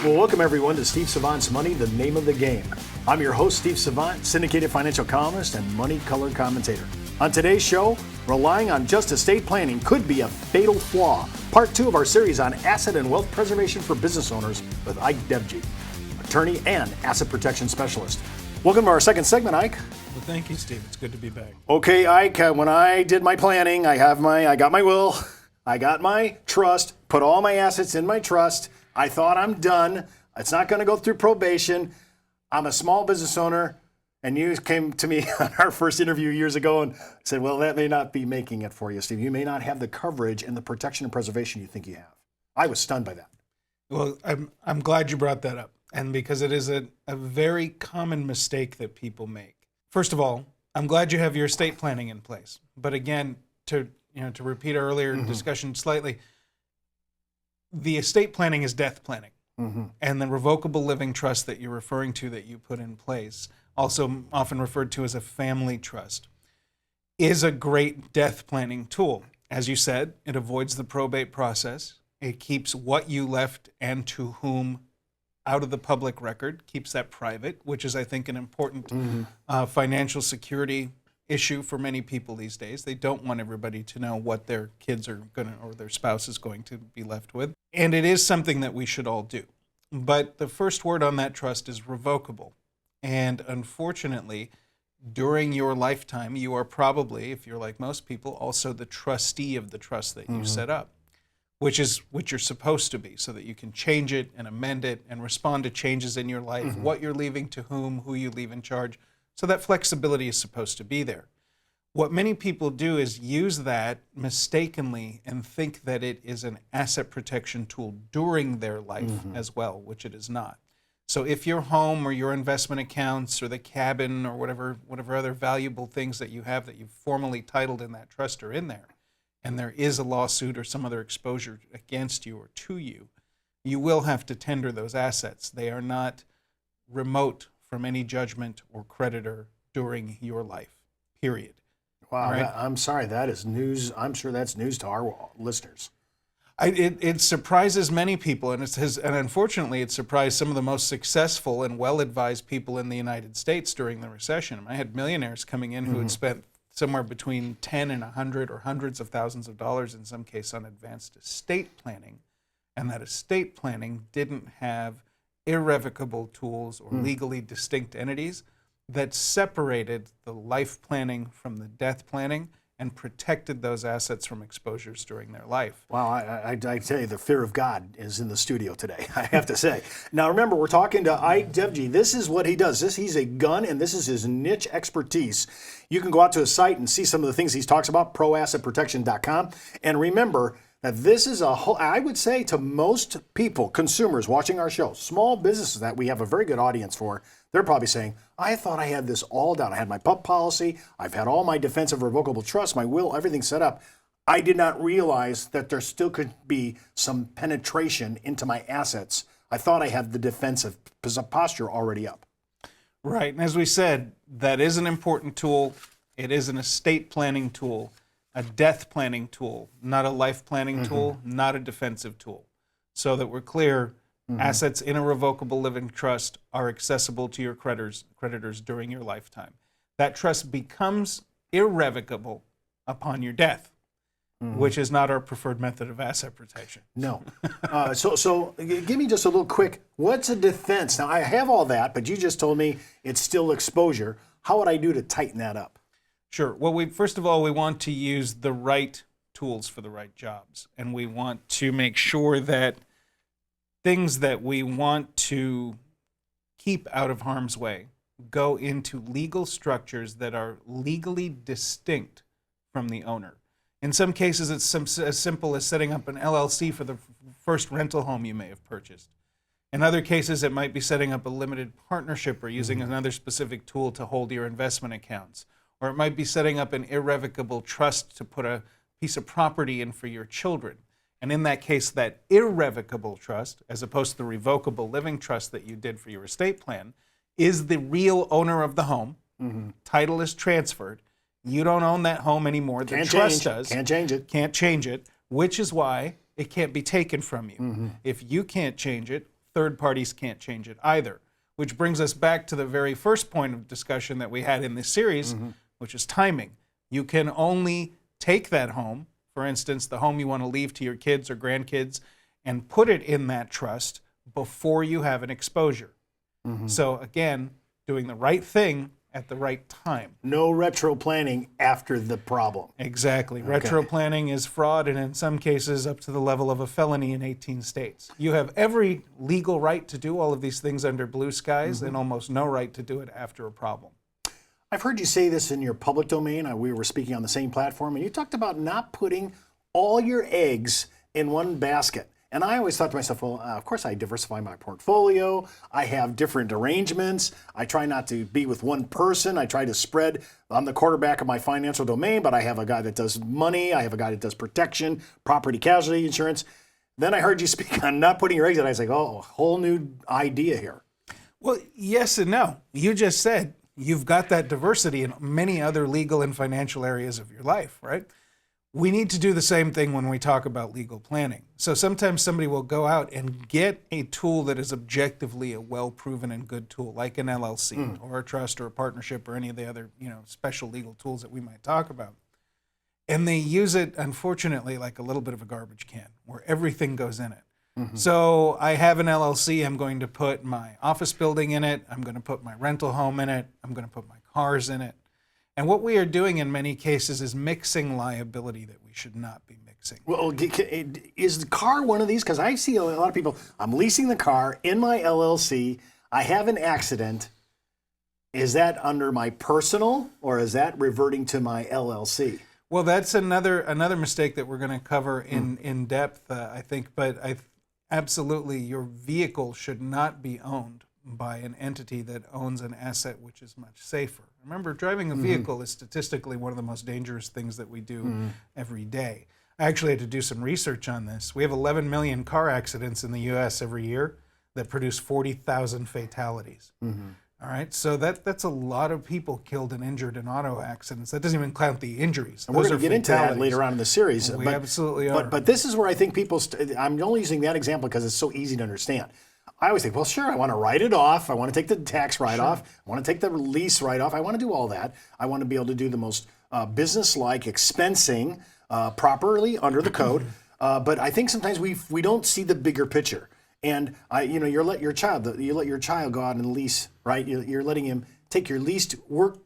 Well, welcome everyone to Steve Savant's Money, the Name of the Game. I'm your host, Steve Savant, syndicated financial columnist and money-colored commentator. On today's show, relying on just estate planning could be a fatal flaw. Part 2 of our series on asset and wealth preservation for business owners with Ike Devji, attorney and asset protection specialist. Welcome to our second segment, Ike. Well, thank you, Steve. It's good to be back. Okay, Ike, when I did my planning, I got my will, I got my trust, put all my assets in my trust. I thought I'm done. It's not going to go through probation. I'm a small business owner. And you came to me on our first interview years ago and said, well, that may not be making it for you, Steve. You may not have the coverage and the protection and preservation you think you have. I was stunned by that. Well, I'm glad you brought that up. And because it is a very common mistake that people make. First of all, I'm glad you have your estate planning in place. But again, to repeat our earlier discussion slightly, the estate planning is death planning. And the revocable living trust that you're referring to that you put in place, also often referred to as a family trust, is a great death planning tool. As you said, it avoids the probate process. It keeps what you left and to whom out of the public record, keeps that private, which is, I think, an important financial security issue for many people these days. They don't want everybody to know what their kids are going to, or their spouse is going to be left with. And it is something that we should all do. But the first word on that trust is revocable. And unfortunately, during your lifetime, you are probably, if you're like most people, also the trustee of the trust that you set up, which is what you're supposed to be, so that you can change it and amend it and respond to changes in your life, what you're leaving to whom, who you leave in charge. So that flexibility is supposed to be there. What many people do is use that mistakenly and think that it is an asset protection tool during their life as well, which it is not. So if your home or your investment accounts or the cabin or whatever other valuable things that you have that you've formally titled in that trust are in there, and there is a lawsuit or some other exposure against you or to you, you will have to tender those assets. They are not remote from any judgment or creditor during your life, period. Wow, Right? I'm sorry, that is news. I'm sure that's news to our listeners. It surprises many people, and unfortunately it surprised some of the most successful and well-advised people in the United States during the recession. I had millionaires coming in who had spent somewhere between 10 and 100 or hundreds of thousands of dollars in some case on advanced estate planning, and that estate planning didn't have irrevocable tools or legally distinct entities that separated the life planning from the death planning and protected those assets from exposures during their life. Wow, I tell you, the fear of God is in the studio today, I have to say. Now remember, we're talking to Ike Devji. This is what he does. He's a gun, and this is his niche expertise. You can go out to his site and see some of the things he talks about, proassetprotection.com. And remember that this is I would say to most people, consumers watching our show, small businesses that we have a very good audience for, they're probably saying, I thought I had this all down. I had my PUP policy. I've had all my defensive revocable trust, my will, everything set up. I did not realize that there still could be some penetration into my assets. I thought I had the defensive posture already up. Right, and as we said, that is an important tool. It is an estate planning tool, a death planning tool, not a life planning tool, not a defensive tool. So that we're clear, assets in a revocable living trust are accessible to your creditors during your lifetime. That trust becomes irrevocable upon your death, which is not our preferred method of asset protection. No. So give me just a little quick, what's a defense? Now, I have all that, but you just told me it's still exposure. How would I do to tighten that up? Sure. Well, first of all, we want to use the right tools for the right jobs. And we want to make sure that things that we want to keep out of harm's way go into legal structures that are legally distinct from the owner. In some cases, it's as simple as setting up an LLC for the first rental home you may have purchased. In other cases, it might be setting up a limited partnership or using another specific tool to hold your investment accounts. Or it might be setting up an irrevocable trust to put a piece of property in for your children. And in that case, that irrevocable trust, as opposed to the revocable living trust that you did for your estate plan, is the real owner of the home. Title is transferred. You don't own that home anymore. The trust does. Can't change it. Can't change it, which is why it can't be taken from you. If you can't change it, third parties can't change it either. Which brings us back to the very first point of discussion that we had in this series, which is timing. You can only take that home, for instance, the home you want to leave to your kids or grandkids, and put it in that trust before you have an exposure. So again, doing the right thing at the right time. No retro planning after the problem. Exactly. Retro planning is fraud, and in some cases up to the level of a felony in 18 states. You have every legal right to do all of these things under blue skies and almost no right to do it after a problem. I've heard you say this in your public domain. We were speaking on the same platform, and you talked about not putting all your eggs in one basket. And I always thought to myself, well, of course I diversify my portfolio. I have different arrangements. I try not to be with one person. I try to spread. I'm the quarterback of my financial domain, but I have a guy that does money. I have a guy that does protection, property casualty insurance. Then I heard you speak on not putting your eggs in. I was like, oh, a whole new idea here. Well, yes and no. You just said you've got that diversity in many other legal and financial areas of your life, right? We need to do the same thing when we talk about legal planning. So sometimes somebody will go out and get a tool that is objectively a well-proven and good tool, like an LLC or a trust or a partnership or any of the other, special legal tools that we might talk about. And they use it, unfortunately, like a little bit of a garbage can where everything goes in it. So I have an LLC. I'm going to put my office building in it. I'm going to put my rental home in it. I'm going to put my cars in it. And what we are doing in many cases is mixing liability that we should not be mixing. Well, is the car one of these? Because I see a lot of people, I'm leasing the car in my LLC. I have an accident. Is that under my personal or is that reverting to my LLC? Well, that's another mistake that we're going to cover in depth, I think. But absolutely, your vehicle should not be owned by an entity that owns an asset which is much safer. Remember, driving a vehicle is statistically one of the most dangerous things that we do every day. I actually had to do some research on this. We have 11 million car accidents in the U.S. every year that produce 40,000 fatalities. All right, so that's a lot of people killed and injured in auto accidents. That doesn't even count the injuries. And we're going to get into that later on in the series. We absolutely are. But this is where I think people, I'm only using that example because it's so easy to understand. I always think, well, sure, I want to write it off. I want to take the tax write-off. I want to take the lease write-off. I want to do all that. I want to be able to do the most business-like expensing properly under the code. But I think sometimes we don't see the bigger picture. And you let your child go out and lease, right? You're letting him take your leased work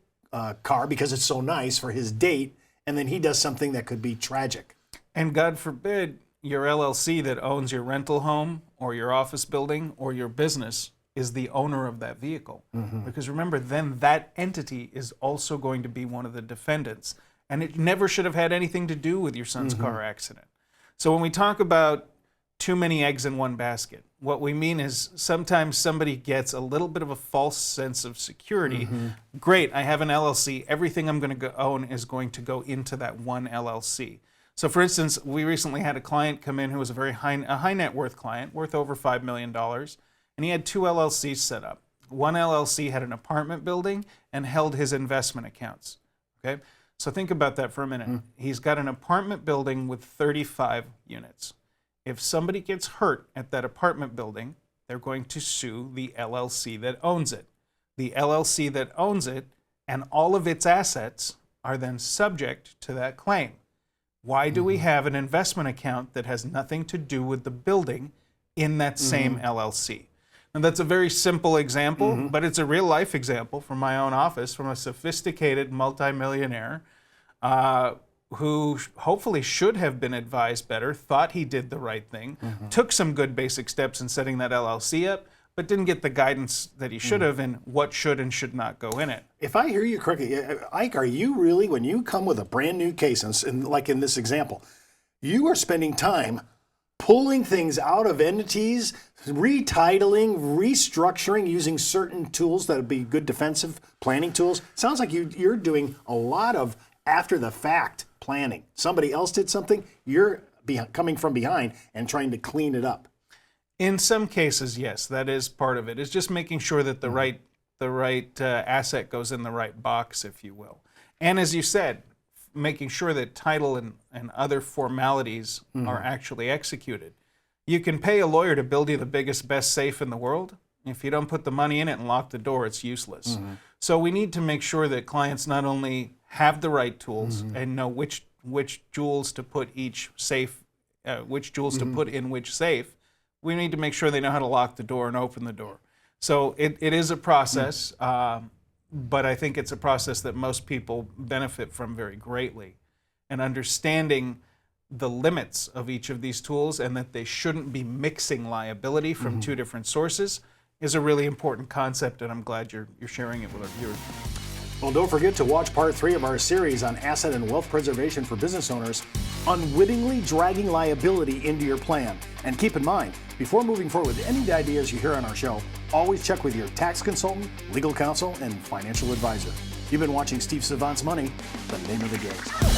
car because it's so nice for his date, and then he does something that could be tragic. And God forbid your LLC that owns your rental home or your office building or your business is the owner of that vehicle. Because remember, then that entity is also going to be one of the defendants. And it never should have had anything to do with your son's car accident. So when we talk about too many eggs in one basket, what we mean is sometimes somebody gets a little bit of a false sense of security. Great, I have an LLC. Everything I'm going to own is going to go into that one LLC. So for instance, we recently had a client come in who was a high net worth client, worth over $5 million, and he had two LLCs set up. One LLC had an apartment building and held his investment accounts. Okay, so think about that for a minute. He's got an apartment building with 35 units. If somebody gets hurt at that apartment building, they're going to sue the LLC that owns it. The LLC that owns it and all of its assets are then subject to that claim. Why do we have an investment account that has nothing to do with the building in that same LLC? And that's a very simple example, but it's a real life example from my own office, from a sophisticated multimillionaire who hopefully should have been advised better, thought he did the right thing, took some good basic steps in setting that LLC up, but didn't get the guidance that he should have in what should and should not go in it. If I hear you correctly, Ike, are you really, when you come with a brand new case, and like in this example, you are spending time pulling things out of entities, retitling, restructuring, using certain tools that would be good defensive planning tools? Sounds like you're doing a lot of after-the-fact planning. Somebody else did something, you're coming from behind and trying to clean it up. In some cases, yes, that is part of it. It's just making sure that the right asset goes in the right box, if you will. And as you said, making sure that title and other formalities are actually executed. You can pay a lawyer to build you the biggest, best safe in the world. If you don't put the money in it and lock the door, it's useless. So we need to make sure that clients not only have the right tools and know which jewels to put each safe, which jewels to put in which safe. We need to make sure they know how to lock the door and open the door. So it is a process, but I think it's a process that most people benefit from very greatly. And understanding the limits of each of these tools and that they shouldn't be mixing liability from two different sources is a really important concept, and I'm glad you're sharing it with our viewers. Well, don't forget to watch part 3 of our series on asset and wealth preservation for business owners, unwittingly dragging liability into your plan. And keep in mind, before moving forward with any ideas you hear on our show, always check with your tax consultant, legal counsel, and financial advisor. You've been watching Steve Savant's Money, the name of the game.